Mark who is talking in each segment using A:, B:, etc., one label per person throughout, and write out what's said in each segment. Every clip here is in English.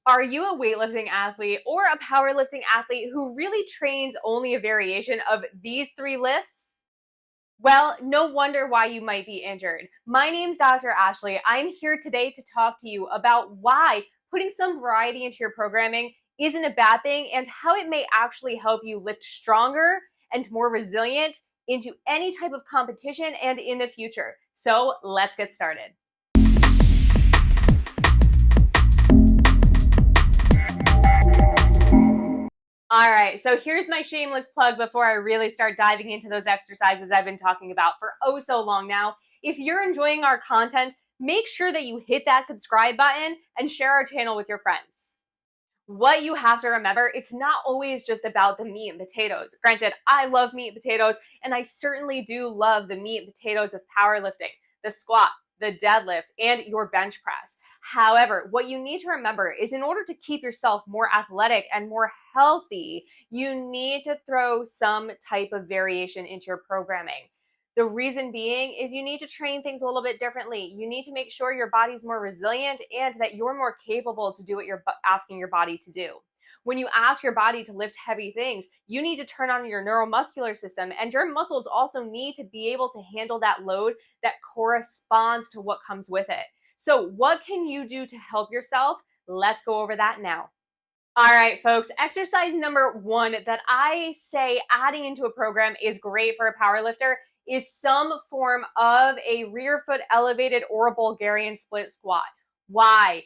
A: Are you a weightlifting athlete or a powerlifting athlete who really trains only a variation of these three lifts? Well, no wonder why you might be injured. My name's Dr. Ashley. I'm here today to talk to you about why putting some variety into your programming isn't a bad thing and how it may actually help you lift stronger and more resilient into any type of competition and in the future. So let's get started. All right, so here's my shameless plug before I really start diving into those exercises I've been talking about for oh so long now. If you're enjoying our content, make sure that you hit that subscribe button and share our channel with your friends. What you have to remember, it's not always just about the meat and potatoes. Granted, I love meat and potatoes, and I certainly do love the meat and potatoes of powerlifting, the squat, the deadlift, and your bench press. However, what you need to remember is in order to keep yourself more athletic and more healthy, you need to throw some type of variation into your programming. The reason being is you need to train things a little bit differently. You need to make sure your body's more resilient and that you're more capable to do what you're asking your body to do. When you ask your body to lift heavy things, you need to turn on your neuromuscular system, and your muscles also need to be able to handle that load that corresponds to what comes with it. So, what can you do to help yourself? Let's go over that now. All right, folks, exercise number one that I say adding into a program is great for a powerlifter is some form of a rear foot elevated or a Bulgarian split squat. Why?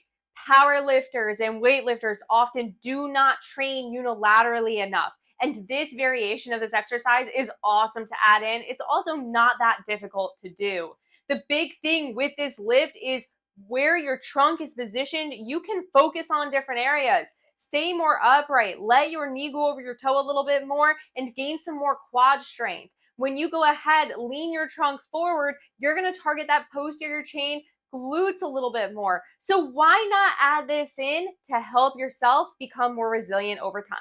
A: Powerlifters and weightlifters often do not train unilaterally enough. And this variation of this exercise is awesome to add in. It's also not that difficult to do. The big thing with this lift is where your trunk is positioned, you can focus on different areas. Stay more upright. Let your knee go over your toe a little bit more and gain some more quad strength. When you go ahead, lean your trunk forward, you're going to target that posterior chain glutes a little bit more. So why not add this in to help yourself become more resilient over time?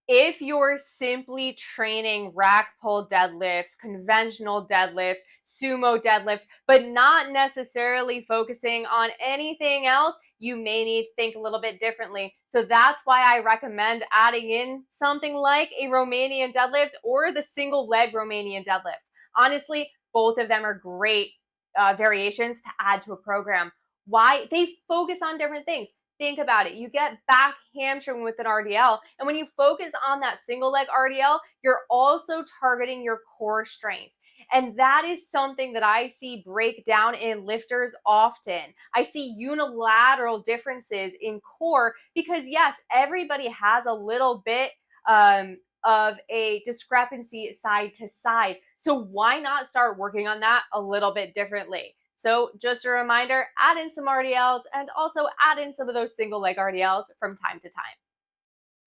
A: If you're simply training rack pull deadlifts, conventional deadlifts, sumo deadlifts, but not necessarily focusing on anything else, you may need to think a little bit differently. So that's why I recommend adding in something like a Romanian deadlift or the single leg Romanian deadlift. Honestly, both of them are great variations to add to a program. Why? They focus on different things. Think about it. You get back hamstring with an RDL, and when you focus on that single leg RDL, you're also targeting your core strength. And that is something that I see break down in lifters often. I see unilateral differences in core because, yes, everybody has a little bit of a discrepancy side to side. So why not start working on that a little bit differently? So just a reminder, add in some RDLs and also add in some of those single leg RDLs from time to time.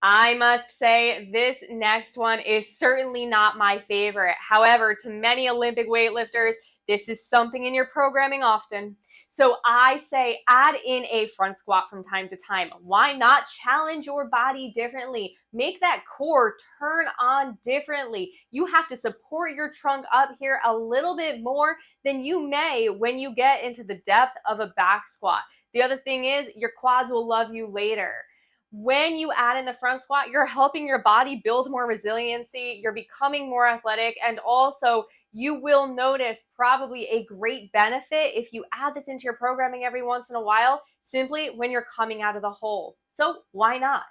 A: I must say this next one is certainly not my favorite. However, to many Olympic weightlifters, this is something in your programming often. So I say add in a front squat from time to time. Why not challenge your body differently? Make that core turn on differently. You have to support your trunk up here a little bit more than you may when you get into the depth of a back squat. The other thing is your quads will love you later. When you add in the front squat, you're helping your body build more resiliency, you're becoming more athletic, and also you will notice probably a great benefit if you add this into your programming every once in a while, simply when you're coming out of the hole. So why not?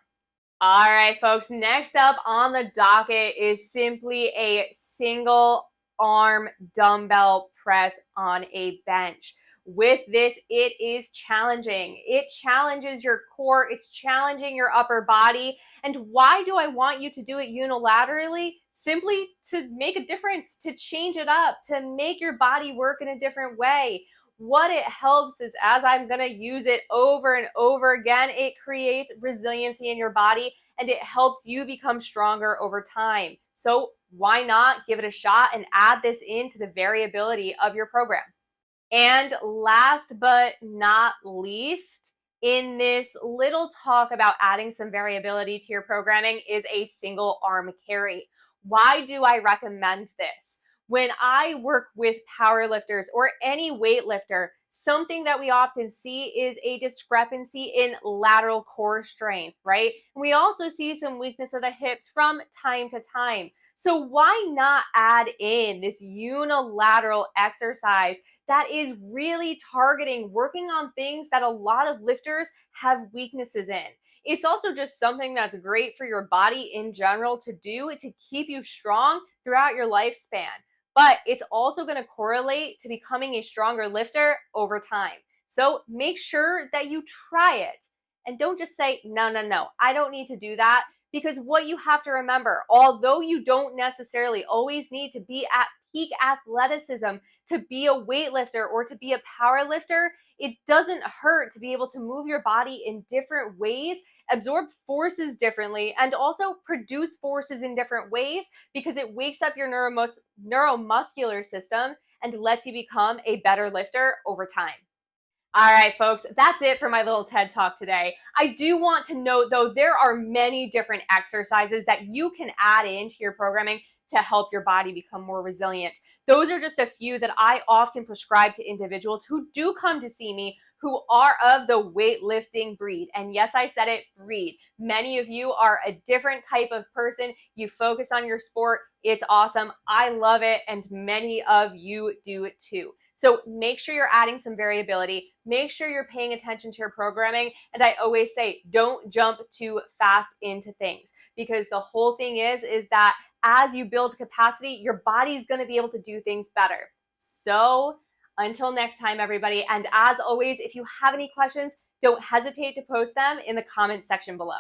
A: All right, folks, next up on the docket is simply a single arm dumbbell press on a bench. With this, it is challenging. It challenges your core. It's challenging your upper body. And why do I want you to do it unilaterally? Simply to make a difference, to change it up, to make your body work in a different way. What it helps is, as I'm going to use it over and over again, it creates resiliency in your body and it helps you become stronger over time. So why not give it a shot and add this into the variability of your program? And last but not least, in this little talk about adding some variability to your programming is a single arm carry. Why do I recommend this? When I work with powerlifters or any weightlifter, something that we often see is a discrepancy in lateral core strength, right? We also see some weakness of the hips from time to time. So why not add in this unilateral exercise that is really targeting working on things that a lot of lifters have weaknesses in? It's also just something that's great for your body in general to do to keep you strong throughout your lifespan. But it's also going to correlate to becoming a stronger lifter over time. So make sure that you try it and don't just say, no, no, no, I don't need to do that. Because what you have to remember, although you don't necessarily always need to be at peak athleticism to be a weightlifter or to be a power lifter, it doesn't hurt to be able to move your body in different ways, absorb forces differently, and also produce forces in different ways because it wakes up your neuromuscular system and lets you become a better lifter over time. All right, folks, that's it for my little TED Talk today. I do want to note, though, there are many different exercises that you can add into your programming to help your body become more resilient. Those are just a few that I often prescribe to individuals who do come to see me who are of the weightlifting breed. And yes, I said it, breed. Many of you are a different type of person. You focus on your sport. It's awesome. I love it. And many of you do it too. So make sure you're adding some variability. Make sure you're paying attention to your programming. And I always say, don't jump too fast into things, because the whole thing is that as you build capacity, your body's going to be able to do things better. So until next time, everybody. And as always, if you have any questions, don't hesitate to post them in the comments section below.